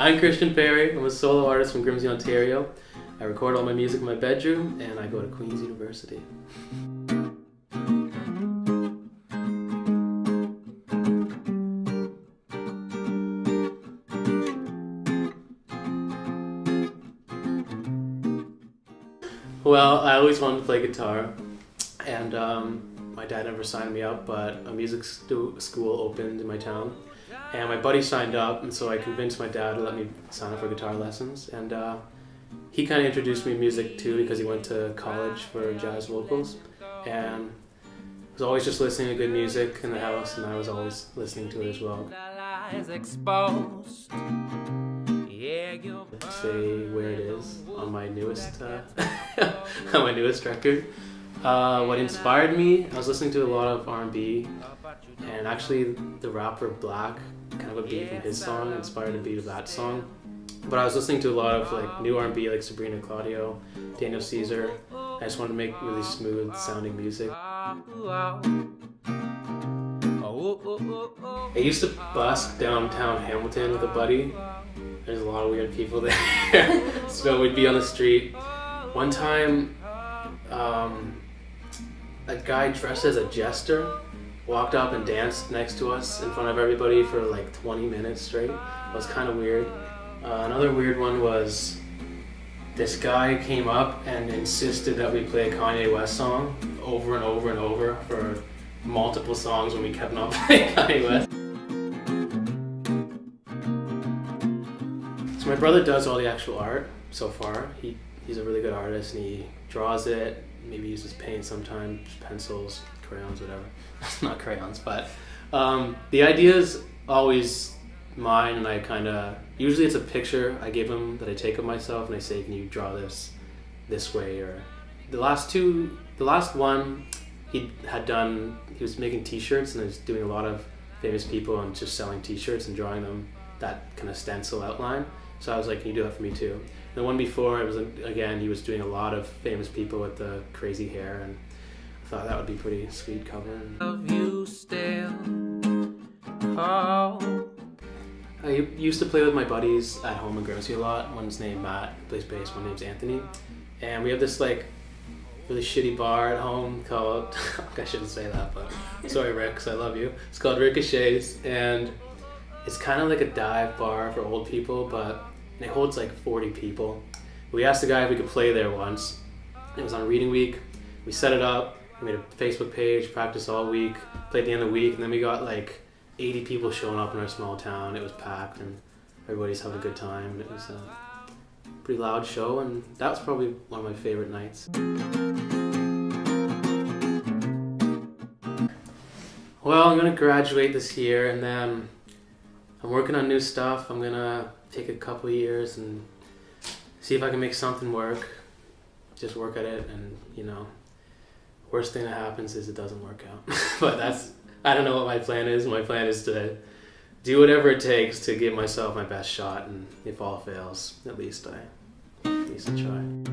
I'm Christian Parry. I'm a solo artist from Grimsby, Ontario. I record all my music in my bedroom, and I go to Queen's University. Well, I always wanted to play guitar, and my dad never signed me up, but a music school opened in my town, and my buddy signed up, and so I convinced my dad to let me sign up for guitar lessons, and he kind of introduced me to music too because he went to college for jazz vocals, and was always just listening to good music in the house, and I was always listening to it as well. Say where it is on my newest on my newest record. What inspired me, I was listening to a lot of R&B, and actually the rapper Black, kind of a beat from his song inspired a beat of that song. But I was listening to a lot of like new R&B, like Sabrina Claudio, Daniel Caesar. I just wanted to make really smooth sounding music. I used to busk downtown Hamilton with a buddy. There's a lot of weird people there. So we'd be on the street. One time, a guy dressed as a jester walked up and danced next to us in front of everybody for like 20 minutes straight. It was kind of weird. Another weird one was this guy came up and insisted that we play a Kanye West song over and over and over for multiple songs when we kept not playing Kanye West. So my brother does all the actual art so far. He's a really good artist, and he draws it, maybe uses paint sometimes, pencils, crayons, whatever. Not crayons, but the idea is always mine, and I kind of, usually it's a picture I give him that I take of myself, and I say, can you draw this way? Or the last one he was making t-shirts, and he was doing a lot of famous people and just selling t-shirts and drawing them that kind of stencil outline. So I was like, can you do that for me too? The one before, it was, again, he was doing a lot of famous people with the crazy hair, and I thought that would be pretty sweet cover. I used to play with my buddies at home in Grimsby a lot. One's named Matt, plays bass, one name's Anthony. And we have this like really shitty bar at home called, I shouldn't say that, but sorry Rick, 'cause I love you. It's called Ricochet's, and it's kind of like a dive bar for old people, but it holds like 40 people. We asked the guy if we could play there once. It was on reading week. We set it up, we made a Facebook page, practiced all week, played the end of the week, and then we got like 80 people showing up in our small town. It was packed, and everybody's having a good time. It was a pretty loud show, and that was probably one of my favorite nights. Well, I'm gonna graduate this year, and then I'm working on new stuff. I'm gonna take a couple of years and see if I can make something work. Just work at it, and worst thing that happens is it doesn't work out. But I don't know what my plan is. My plan is to do whatever it takes to give myself my best shot, and if all fails, at least I try.